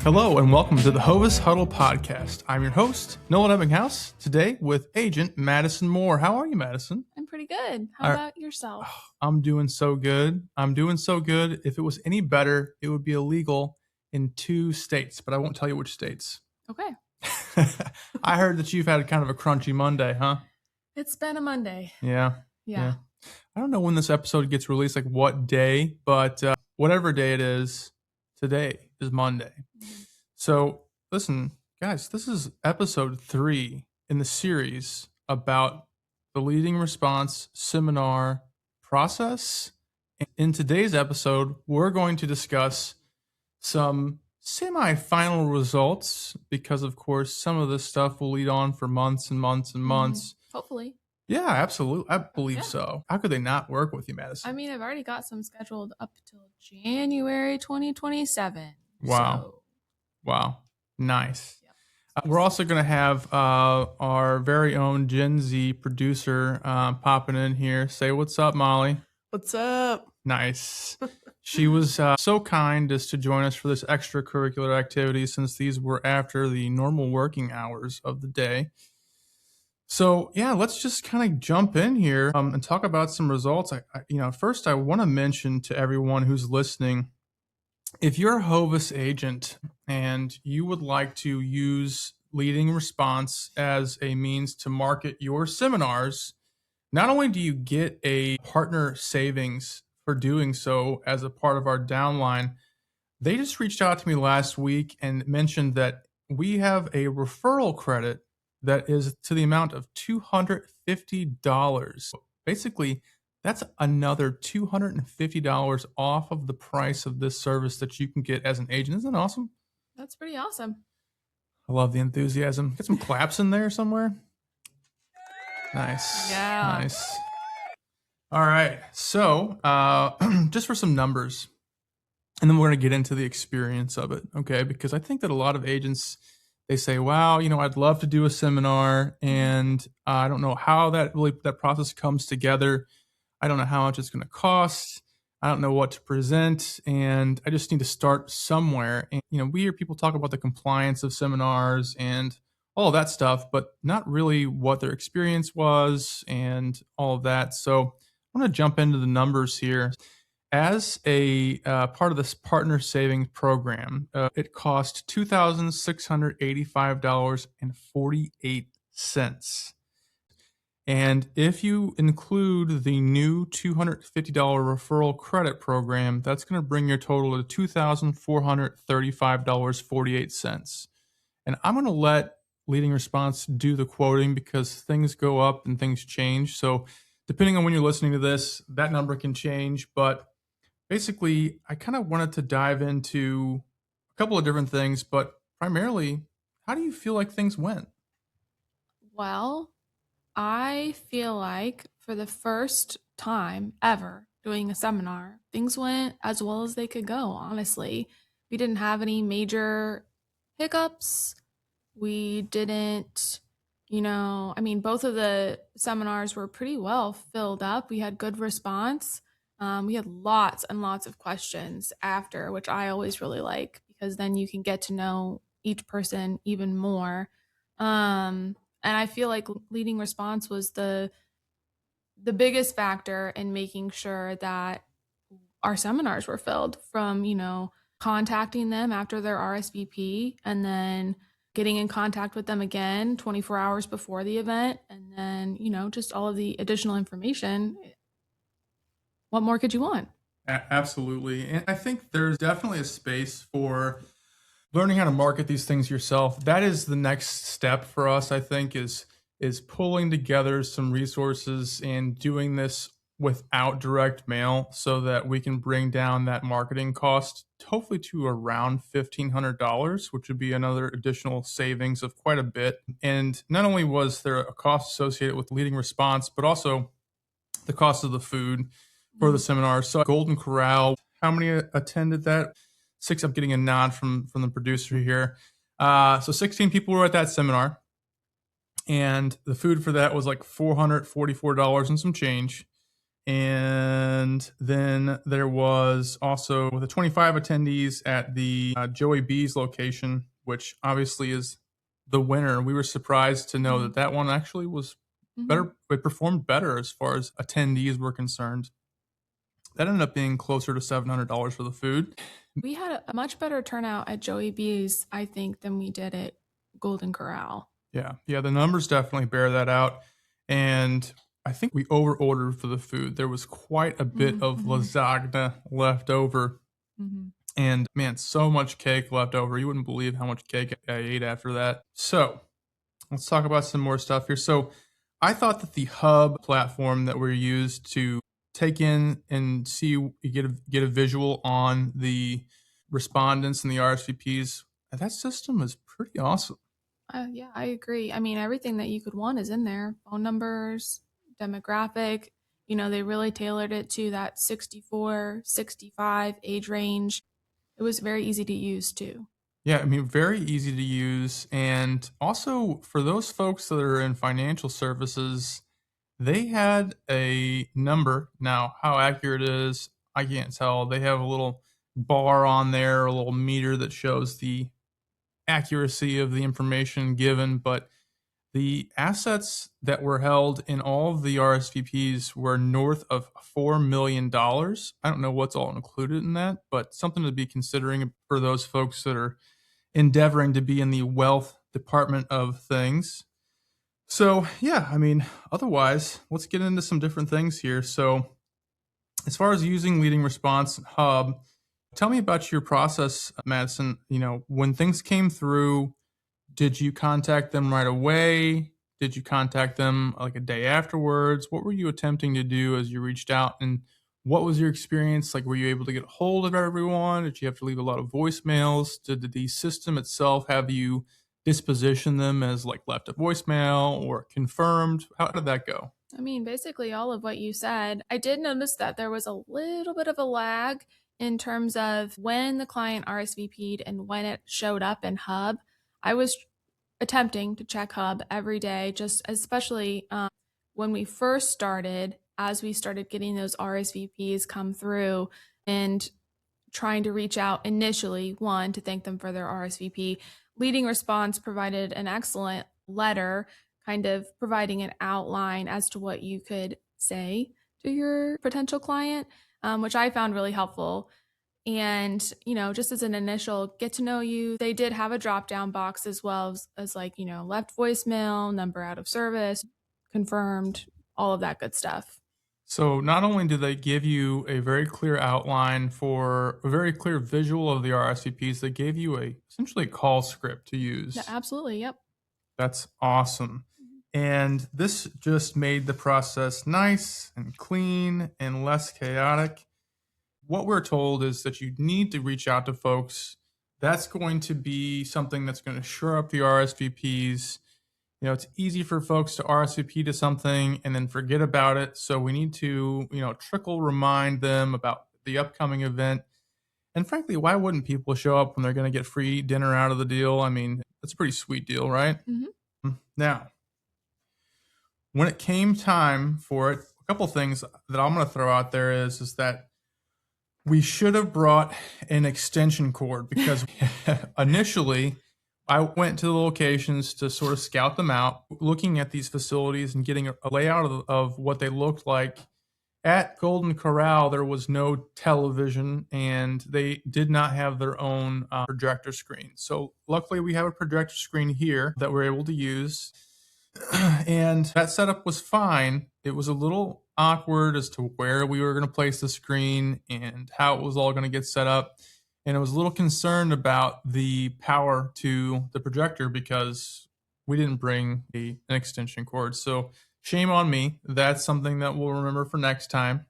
Hello and welcome to the Hovis Huddle podcast. I'm your host, Nolan Ebbinghaus, today with Agent Madyson Moore. How are you, Madyson? I'm pretty good. How about yourself? I'm doing so good. If it was any better, it would be illegal in 2 states, but I won't tell you which states. Okay. I heard that you've had kind of a crunchy Monday, huh? It's been a Monday. Yeah. I don't know when this episode gets released, like what day, but whatever day it is, today is Monday. So listen, guys, this is episode 3 in the series about the leading response seminar process. In today's episode, we're going to discuss some semi-final results because, of course, some of this stuff will lead on for months and months and months. Hopefully. Yeah, absolutely. I believe so. How could they not work with you, Madyson? I mean, I've already got some scheduled up till January 2027. Wow. So. Wow. Nice. Yep. We're also going to have our very own Gen Z producer popping in here. Say what's up, Molly. What's up? Nice. She was so kind as to join us for this extracurricular activity since these were after the normal working hours of the day. So, yeah, let's just kind of jump in here and talk about some results. First, I want to mention to everyone who's listening, if you're a Hovis agent and you would like to use leading response as a means to market your seminars, not only do you get a partner savings for doing so as a part of our downline, they just reached out to me last week and mentioned that we have a referral credit that is to the amount of $250. Basically, that's another $250 off of the price of this service that you can get as an agent. Isn't that awesome? That's pretty awesome. I love the enthusiasm. Get some claps in there somewhere. Nice. Yeah. Nice. All right. So just for some numbers, and then we're going to get into the experience of it, okay? Because I think that a lot of agents, they say, wow, I'd love to do a seminar, and I don't know how that process comes together. I don't know how much it's going to cost. I don't know what to present, and I just need to start somewhere. And, we hear people talk about the compliance of seminars and all of that stuff, but not really what their experience was and all of that. So I want to jump into the numbers here. As a part of this partner savings program, it cost $2,685.48. And if you include the new $250 referral credit program, that's going to bring your total to $2,435.48. And I'm going to let Leading Response do the quoting because things go up and things change. So depending on when you're listening to this, that number can change. But basically, I kind of wanted to dive into a couple of different things, but primarily, how do you feel like things went? Well, I feel like for the first time ever doing a seminar, things went as well as they could go, honestly. We didn't have any major hiccups. We didn't, both of the seminars were pretty well filled up. We had good response. We had lots and lots of questions after, which I always really like because then you can get to know each person even more. And I feel like leading response was the biggest factor in making sure that our seminars were filled from, contacting them after their RSVP and then getting in contact with them again 24 hours before the event. And then, just all of the additional information. What more could you want? Absolutely. And I think there's definitely a space for learning how to market these things yourself. That is the next step for us, I think, is pulling together some resources and doing this without direct mail so that we can bring down that marketing cost, hopefully to around $1,500, which would be another additional savings of quite a bit. And not only was there a cost associated with leading response, but also the cost of the food for the seminar. So Golden Corral, how many attended that? 6. I'm getting a nod from the producer here. So 16 people were at that seminar, and the food for that was like $444 and some change. And then there was also the 25 attendees at the Joey B's location, which obviously is the winner. We were surprised to know that that one actually was better. It performed better as far as attendees were concerned. That ended up being closer to $700 for the food. We had a much better turnout at Joey B's, I think, than we did at Golden Corral. Yeah, the numbers definitely bear that out. And I think we over ordered for the food. There was quite a bit of lasagna left over. And man, so much cake left over. You wouldn't believe how much cake I ate after that. So let's talk about some more stuff here. So I thought that the hub platform that we used to take in and see, get a visual on the respondents and the RSVPs, that system is pretty awesome. Yeah, I agree. I mean, everything that you could want is in there: phone numbers, demographic. They really tailored it to that 64, 65 age range. It was very easy to use too. Yeah, I mean, very easy to use. And also for those folks that are in financial services, they had a number. Now, how accurate it is, I can't tell. They have a little bar on there, a little meter that shows the accuracy of the information given, but the assets that were held in all of the RSVPs were north of $4 million. I don't know what's all included in that, but something to be considering for those folks that are endeavoring to be in the wealth department of things. So, yeah, I mean, otherwise, let's get into some different things here. So, as far as using Leading Response Hub, tell me about your process, Madyson. When things came through, did you contact them right away? Did you contact them like a day afterwards? What were you attempting to do as you reached out? And what was your experience? Like, were you able to get a hold of everyone? Did you have to leave a lot of voicemails? Did the system itself have you disposition them as like left a voicemail or confirmed? How did that go? I mean, basically all of what you said. I did notice that there was a little bit of a lag in terms of when the client RSVP'd and when it showed up in Hub. I was attempting to check Hub every day, just especially when we first started, as we started getting those RSVPs come through and trying to reach out initially, one, to thank them for their RSVP. Leading Response provided an excellent letter, kind of providing an outline as to what you could say to your potential client, which I found really helpful. And, just as an initial get to know you, they did have a drop down box as well as like, left voicemail, number out of service, confirmed, all of that good stuff. So not only do they give you a very clear outline for a very clear visual of the RSVPs, they gave you essentially a call script to use. Yeah, absolutely. Yep. That's awesome. And this just made the process nice and clean and less chaotic. What we're told is that you need to reach out to folks. That's going to be something that's going to shore up the RSVPs. It's easy for folks to RSVP to something and then forget about it. So we need to, trickle remind them about the upcoming event. And frankly, why wouldn't people show up when they're going to get free dinner out of the deal? I mean, that's a pretty sweet deal, right? Now, when it came time for it, a couple things that I'm going to throw out there is that we should have brought an extension cord because initially I went to the locations to sort of scout them out, looking at these facilities and getting a layout of what they looked like. At Golden Corral, there was no television and they did not have their own projector screen. So luckily we have a projector screen here that we're able to use. And that setup was fine. It was a little awkward as to where we were going to place the screen and how it was all going to get set up. And I was a little concerned about the power to the projector because we didn't bring an extension cord. So shame on me. That's something that we'll remember for next time.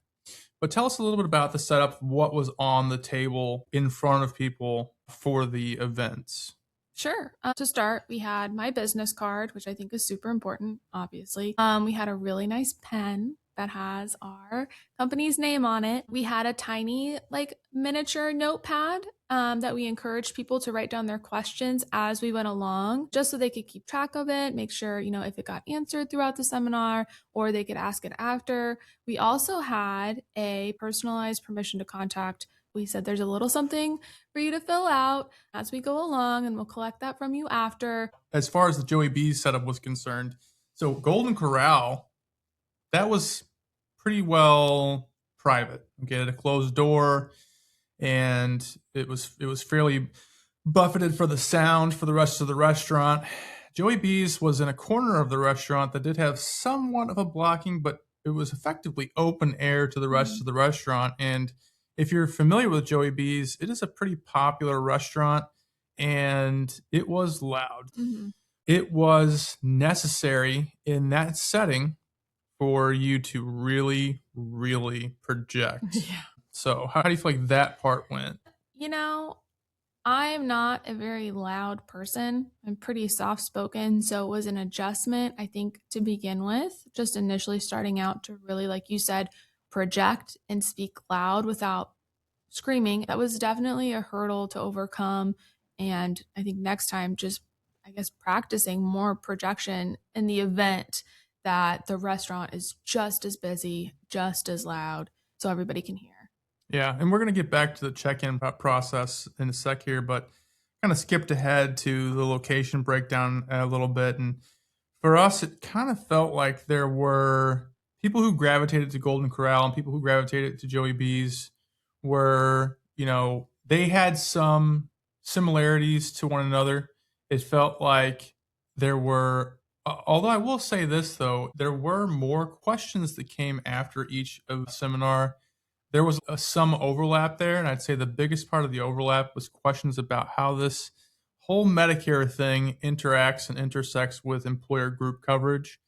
But tell us a little bit about the setup, what was on the table in front of people for the events. Sure. To start, we had my business card, which I think is super important, obviously. We had a really nice pen that has our company's name on it. We had a tiny, like, miniature notepad that we encouraged people to write down their questions as we went along, just so they could keep track of it, make sure, if it got answered throughout the seminar, or they could ask it after. We also had a personalized permission to contact. We said there's a little something for you to fill out as we go along, and we'll collect that from you after. As far as the Joey B's setup was concerned, so Golden Corral, that was pretty well private. Okay, it had a closed door, and it was fairly buffeted for the sound for the rest of the restaurant. Joey B's was in a corner of the restaurant that did have somewhat of a blocking, but it was effectively open air to the rest of the restaurant. And if you're familiar with Joey B's, it is a pretty popular restaurant, and it was loud. It was necessary in that setting for you to really, really project. Yeah. So how do you feel like that part went? I'm not a very loud person. I'm pretty soft spoken. So it was an adjustment, I think, to begin with, just initially starting out to really, like you said, project and speak loud without screaming. That was definitely a hurdle to overcome. And I think next time, just, I guess, practicing more projection in the event that the restaurant is just as busy, just as loud, so everybody can hear. Yeah, and we're going to get back to the check-in process in a sec here, but kind of skipped ahead to the location breakdown a little bit. And for us, it kind of felt like there were people who gravitated to Golden Corral and people who gravitated to Joey B's were, they had some similarities to one another. It felt like there were, although I will say this though, there were more questions that came after each of the seminar. There was some overlap there, and I'd say the biggest part of the overlap was questions about how this whole Medicare thing interacts and intersects with employer group coverage.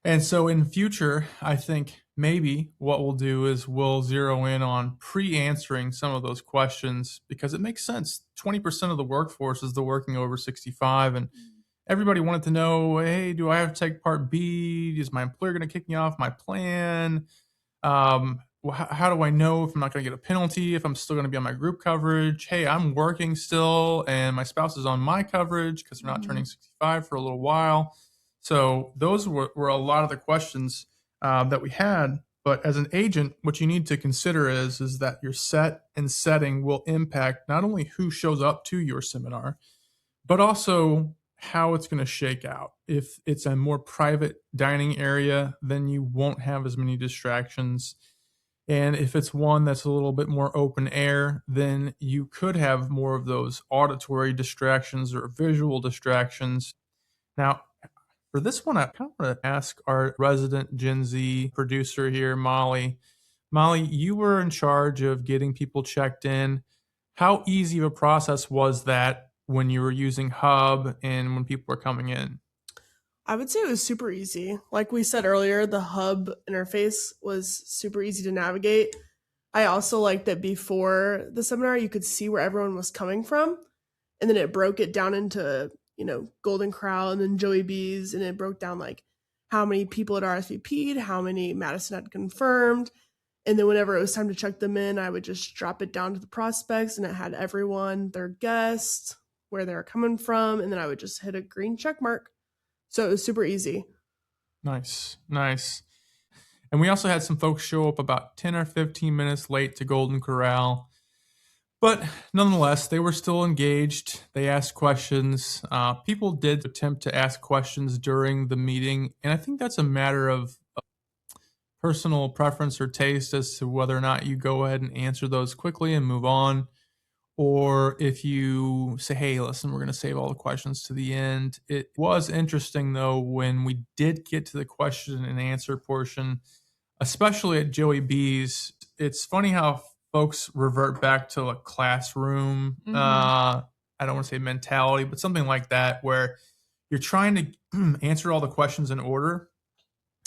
And so in future, I think maybe what we'll do is we'll zero in on pre-answering some of those questions, because it makes sense. 20% of the workforce is the working over 65, and everybody wanted to know, hey, do I have to take Part B? Is my employer going to kick me off my plan? How do I know if I'm not going to get a penalty, if I'm still going to be on my group coverage? Hey, I'm working still, and my spouse is on my coverage because they're not turning 65 for a little while. So those were a lot of the questions that we had. But as an agent, what you need to consider is that your set and setting will impact not only who shows up to your seminar, but also how it's going to shake out. If it's a more private dining area, then you won't have as many distractions. And if it's one that's a little bit more open air, then you could have more of those auditory distractions or visual distractions. Now, for this one, I kind of want to ask our resident Gen Z producer here, Molly. Molly, you were in charge of getting people checked in. How easy of a process was that when you were using Hub and when people were coming in? I would say it was super easy. Like we said earlier, the hub interface was super easy to navigate. I also liked that before the seminar, you could see where everyone was coming from. And then it broke it down into, Golden Corral and then Joey B's. And it broke down like how many people had RSVP'd, how many Madyson had confirmed. And then whenever it was time to check them in, I would just drop it down to the prospects, and it had everyone, their guests, where they were coming from. And then I would just hit a green check mark. So it was super easy. Nice. And we also had some folks show up about 10 or 15 minutes late to Golden Corral. But nonetheless, they were still engaged. They asked questions. People did attempt to ask questions during the meeting. And I think that's a matter of personal preference or taste as to whether or not you go ahead and answer those quickly and move on. Or if you say, hey, listen, we're going to save all the questions to the end. It was interesting, though, when we did get to the question and answer portion, especially at Joey B's. It's funny how folks revert back to a classroom, I don't want to say mentality, but something like that, where you're trying to answer all the questions in order.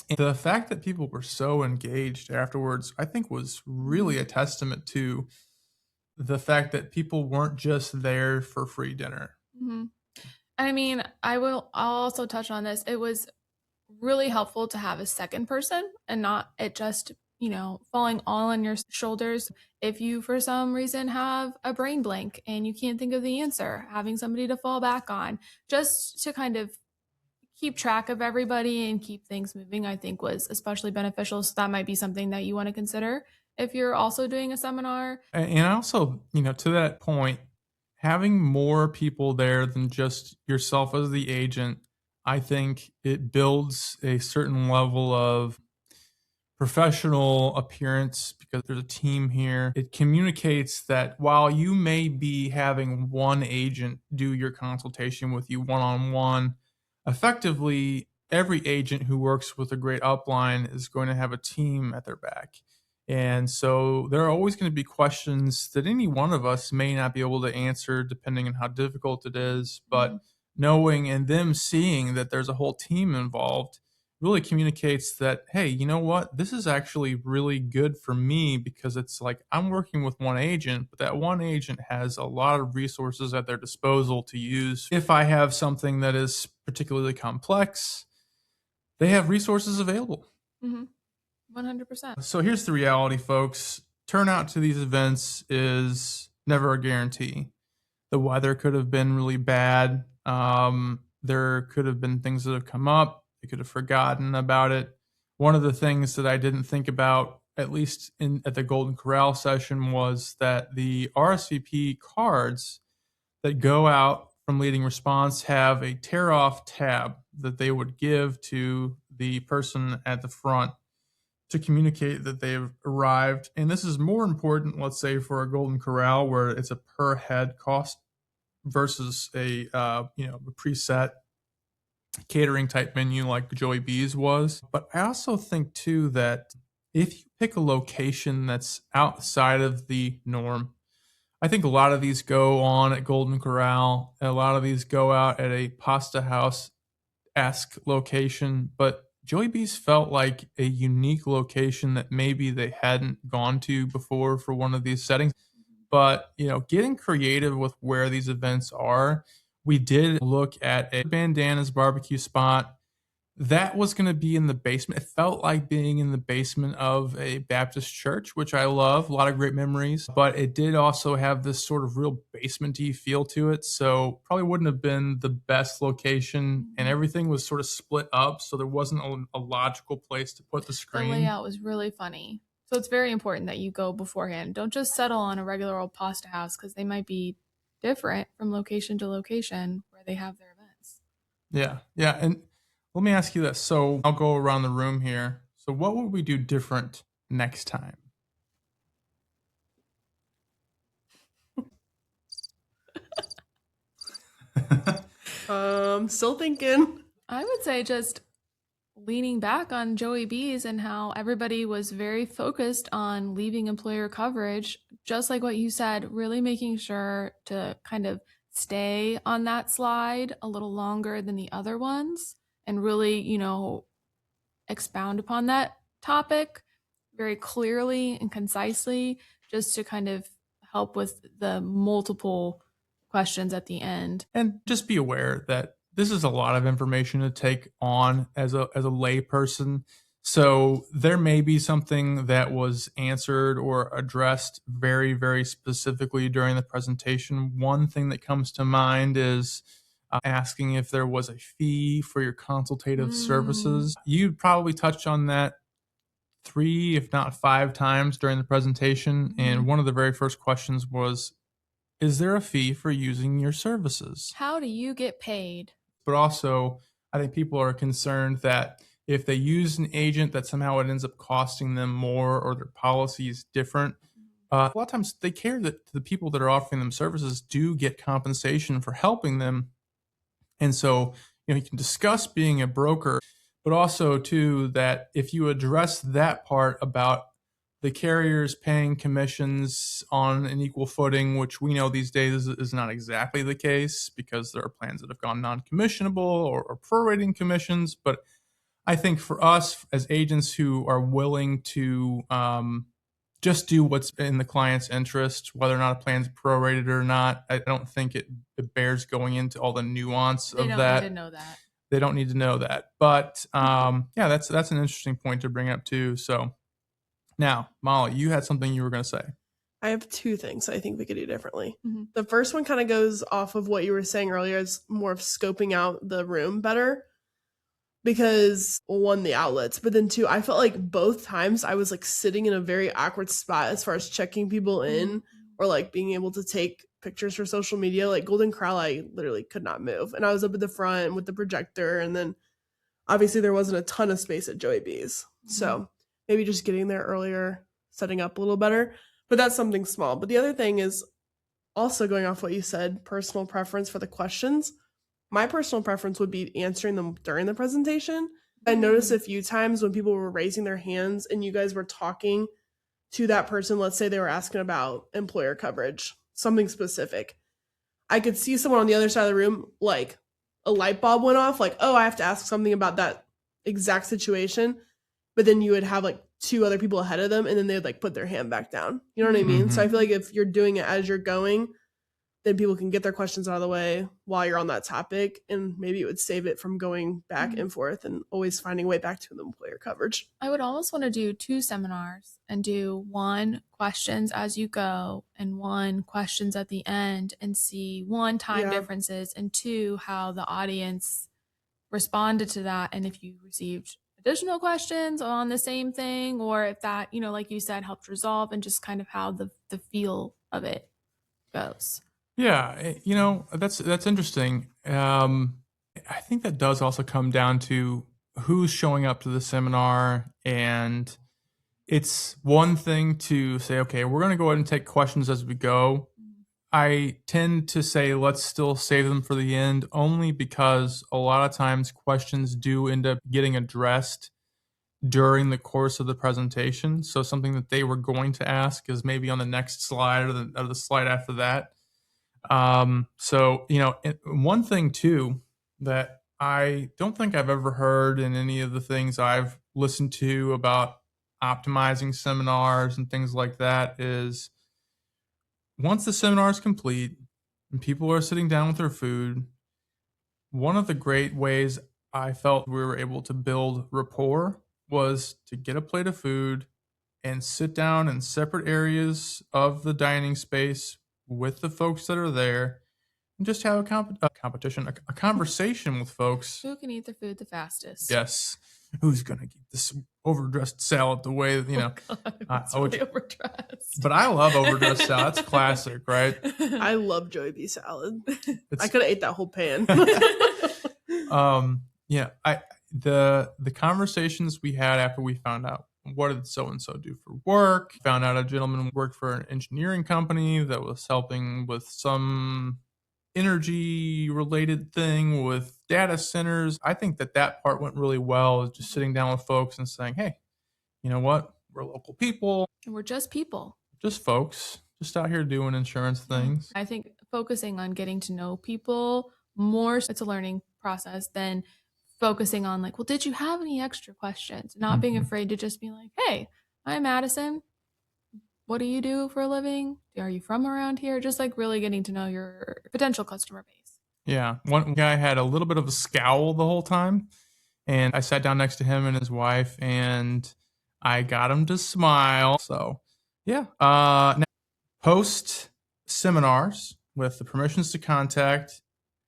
And the fact that people were so engaged afterwards, I think, was really a testament to the fact that people weren't just there for free dinner. I mean, I'll also touch on this. It was really helpful to have a second person and not it just, falling all on your shoulders. If you, for some reason, have a brain blank and you can't think of the answer, having somebody to fall back on just to kind of keep track of everybody and keep things moving, I think was especially beneficial. So that might be something that you want to consider if you're also doing a seminar. And also, to that point, having more people there than just yourself as the agent, I think it builds a certain level of professional appearance because there's a team here. It communicates that while you may be having one agent do your consultation with you one on one, effectively every agent who works with a great upline is going to have a team at their back. And so there are always going to be questions that any one of us may not be able to answer depending on how difficult it is. But knowing and them seeing that there's a whole team involved really communicates that, hey, you know what? This is actually really good for me because it's like I'm working with one agent, but that one agent has a lot of resources at their disposal to use. If I have something that is particularly complex, they have resources available. 100%. So here's the reality, folks. Turnout to these events is never a guarantee. The weather could have been really bad. There could have been things that have come up. I could have forgotten about it. One of the things that I didn't think about, at least at the Golden Corral session, was that the RSVP cards that go out from leading response have a tear off tab that they would give to the person at the front to communicate that they've arrived. And this is more important, let's say, for a Golden Corral where it's a per head cost versus a preset catering type menu like Joey B's was. But I also think too that if you pick a location that's outside of the norm, I think a lot of these go on at Golden Corral, and a lot of these go out at a pasta house-esque location, but Joey B's felt like a unique location that maybe they hadn't gone to before for one of these settings. But, getting creative with where these events are, we did look at a Bandana's barbecue spot. That was going to be in the basement. It felt like being in the basement of a Baptist church, which I love. A lot of great memories. But it did also have this sort of real basement-y feel to it. So probably wouldn't have been the best location. And everything was sort of split up. So there wasn't a logical place to put the screen. The layout was really funny. So it's very important that you go beforehand. Don't just settle on a regular old pasta house because they might be different from location to location where they have their events. Yeah. And let me ask you this. So I'll go around the room here. So what would we do different next time? Still thinking. I would say just leaning back on Joey B's and how everybody was very focused on leaving employer coverage, just like what you said, really making sure to kind of stay on that slide a little longer than the other ones and really, expound upon that topic very clearly and concisely, just to kind of help with the multiple questions at the end. And just be aware that this is a lot of information to take on as a lay person. So there may be something that was answered or addressed very, very specifically during the presentation. One thing that comes to mind is asking if there was a fee for your consultative services. You probably touched on that 3, if not 5 times during the presentation. And one of the very first questions was, is there a fee for using your services? How do you get paid? But also, I think people are concerned that if they use an agent, that somehow it ends up costing them more or their policy is different. A lot of times they care that the people that are offering them services do get compensation for helping them. And so, you can discuss being a broker, but also too that if you address that part about the carriers paying commissions on an equal footing, which we know these days is not exactly the case because there are plans that have gone non-commissionable or prorating commissions. But I think for us as agents who are willing to just do what's in the client's interest, whether or not a plan's prorated or not, I don't think it bears going into all the nuance of that. They don't need to know that. they don't need to know that. But yeah, that's an interesting point to bring up too. So now, Molly, you had something you were going to say. I have two things I think we could do differently. Mm-hmm. The first one kind of goes off of what you were saying earlier, is more of scoping out the room better. Because one, the outlets, but then two, I felt like both times I was like sitting in a very awkward spot as far as checking people in or like being able to take pictures for social media. Like Golden Corral, I literally could not move. And I was up at the front with the projector. And then obviously there wasn't a ton of space at Joey B's. So maybe just getting there earlier, setting up a little better. But that's something small. But the other thing is also going off what you said, personal preference for the questions. My personal preference would be answering them during the presentation. I noticed a few times when people were raising their hands and you guys were talking to that person, let's say they were asking about employer coverage, something specific. I could see someone on the other side of the room, like a light bulb went off, like, oh, I have to ask something about that exact situation. But then you would have like two other people ahead of them and then they'd like put their hand back down. You know what I mean? So I feel like if you're doing it as you're going, then people can get their questions out of the way while you're on that topic. And maybe it would save it from going back and forth and always finding a way back to the employer coverage. I would almost want to do 2 seminars and do 1 questions as you go and 1 questions at the end and see 1 time differences and 2 how the audience responded to that. And if you received additional questions on the same thing, or if that, like you said, helped resolve, and just kind of how the feel of it goes. Yeah, that's interesting. I think that does also come down to who's showing up to the seminar, and it's one thing to say, okay, we're going to go ahead and take questions as we go. I tend to say let's still save them for the end, only because a lot of times questions do end up getting addressed during the course of the presentation. So something that they were going to ask is maybe on the next slide or the slide after that. So, one thing too that I don't think I've ever heard in any of the things I've listened to about optimizing seminars and things like that is once the seminar is complete and people are sitting down with their food, one of the great ways I felt we were able to build rapport was to get a plate of food and sit down in separate areas of the dining space with the folks that are there and just have a conversation with folks. Who can eat their food the fastest? Yes. Who's going to eat this overdressed salad the way, God, it's really overdressed. But I love overdressed salad. That's classic, right? I love Joey B salad. I could have ate that whole pan. The conversations we had after we found out what did so-and-so do for work, found out a gentleman worked for an engineering company that was helping with some energy related thing with data centers. I think that part went really well, just sitting down with folks and saying, hey, you know what? We're local people. And we're just people. Just folks, just out here doing insurance things. I think focusing on getting to know people more, it's a learning process than focusing on like, well, did you have any extra questions? Not being afraid to just be like, hey, I'm Madyson. What do you do for a living? Are you from around here? Just like really getting to know your potential customer base. Yeah. One guy had a little bit of a scowl the whole time. And I sat down next to him and his wife and I got him to smile. So yeah. Now, post seminars with the permissions to contact.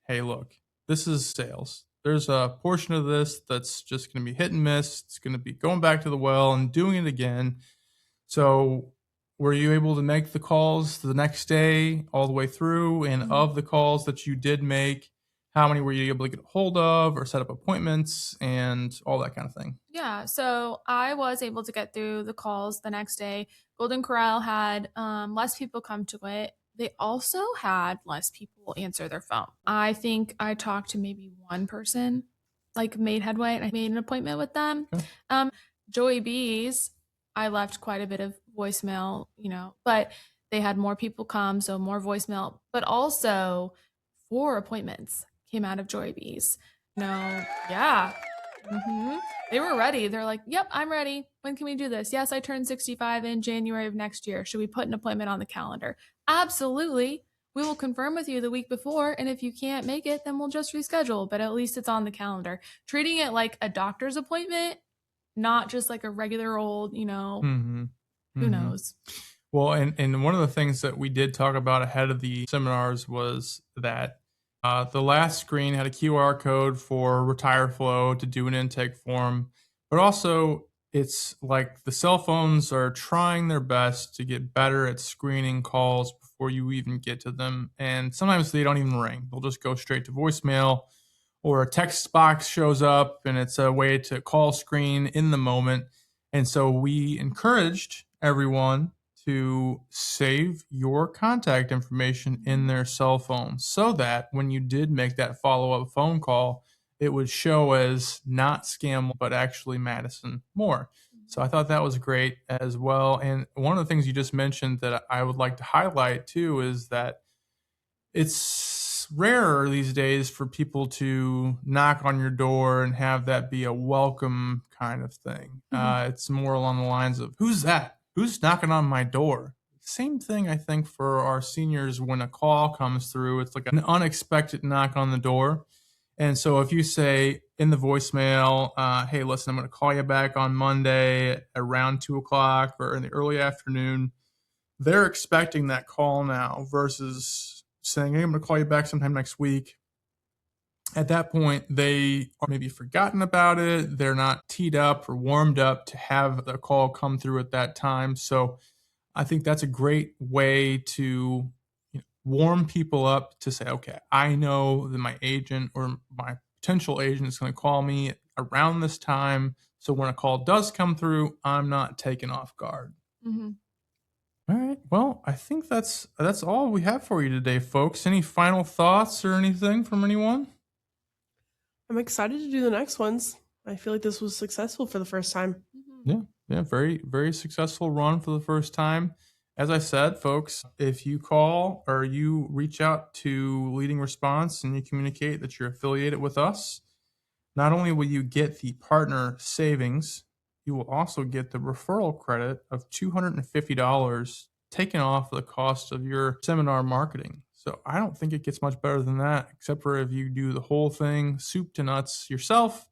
Hey, look, this is sales. There's a portion of this that's just going to be hit and miss. It's going to be going back to the well and doing it again. So were you able to make the calls the next day all the way through? And of the calls that you did make, how many were you able to get a hold of or set up appointments and all that kind of thing? Yeah, so I was able to get through the calls the next day. Golden Corral had less people come to it. They also had less people answer their phone. I think I talked to maybe one person, like made headway, and I made an appointment with them. Okay. Joey B's, I left quite a bit of voicemail, but they had more people come, so more voicemail, but also 4 appointments came out of Joey B's. Yeah. They were ready. They're like, yep, I'm ready. When can we do this? Yes, I turned 65 in January of next year. Should we put an appointment on the calendar? Absolutely. we will confirm with you the week before. And if you can't make it, then we'll just reschedule. But at least it's on the calendar. Treating it like a doctor's appointment, not just like a regular old, Mm-hmm. who knows. Well, and one of the things that we did talk about ahead of the seminars was that the last screen had a QR code for Retire Flow to do an intake form, but also it's like the cell phones are trying their best to get better at screening calls before you even get to them. And sometimes they don't even ring. They'll just go straight to voicemail, or a text box shows up and it's a way to call screen in the moment. And so we encouraged everyone to save your contact information in their cell phone so that when you did make that follow-up phone call, it would show as not scam, but actually Madyson Moore. So I thought that was great as well. And one of the things you just mentioned that I would like to highlight too is that it's rarer these days for people to knock on your door and have that be a welcome kind of thing. It's more along the lines of, who's that? Who's knocking on my door? Same thing, I think, for our seniors when a call comes through. It's like an unexpected knock on the door. And so if you say in the voicemail, hey, listen, I'm going to call you back on Monday around 2 o'clock or in the early afternoon, they're expecting that call now versus saying, hey, I'm going to call you back sometime next week. At that point, they are maybe forgotten about it. They're not teed up or warmed up to have the call come through at that time. So I think that's a great way to warm people up to say, okay, I know that my agent or my potential agent is going to call me around this time. So when a call does come through, I'm not taken off guard. Mm-hmm. All right. Well, I think that's all we have for you today, folks. Any final thoughts or anything from anyone? I'm excited to do the next ones. I feel like this was successful for the first time. Yeah, very, very successful run for the first time. As I said, folks, if you call or you reach out to Leading Response and you communicate that you're affiliated with us, not only will you get the partner savings, you will also get the referral credit of $250 taken off the cost of your seminar marketing. So I don't think it gets much better than that, except for if you do the whole thing soup to nuts yourself,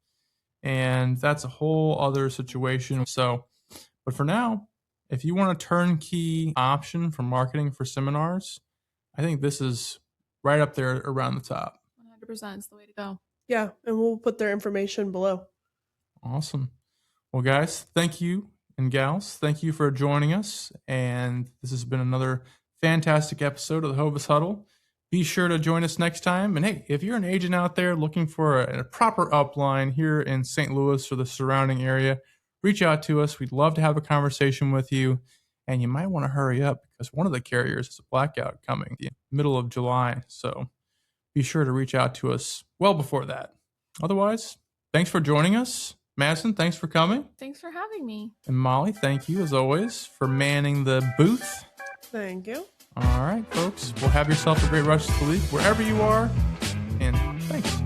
and that's a whole other situation. So, but for now, if you want a turnkey option for marketing for seminars, I think this is right up there around the top. 100% is the way to go. Yeah, and we'll put their information below. Awesome. Well, guys, thank you, and gals, thank you for joining us. And this has been another fantastic episode of the Hovis Huddle. Be sure to join us next time. And hey, if you're an agent out there looking for a proper upline here in St. Louis or the surrounding area, reach out to us. We'd love to have a conversation with you. And you might want to hurry up because one of the carriers has a blackout coming in the middle of July. So be sure to reach out to us well before that. Otherwise, thanks for joining us. Madyson, thanks for coming. Thanks for having me. And Molly, thank you as always for manning the booth. Thank you. All right, folks. Well, have yourself a great rest of the week wherever you are. And thanks.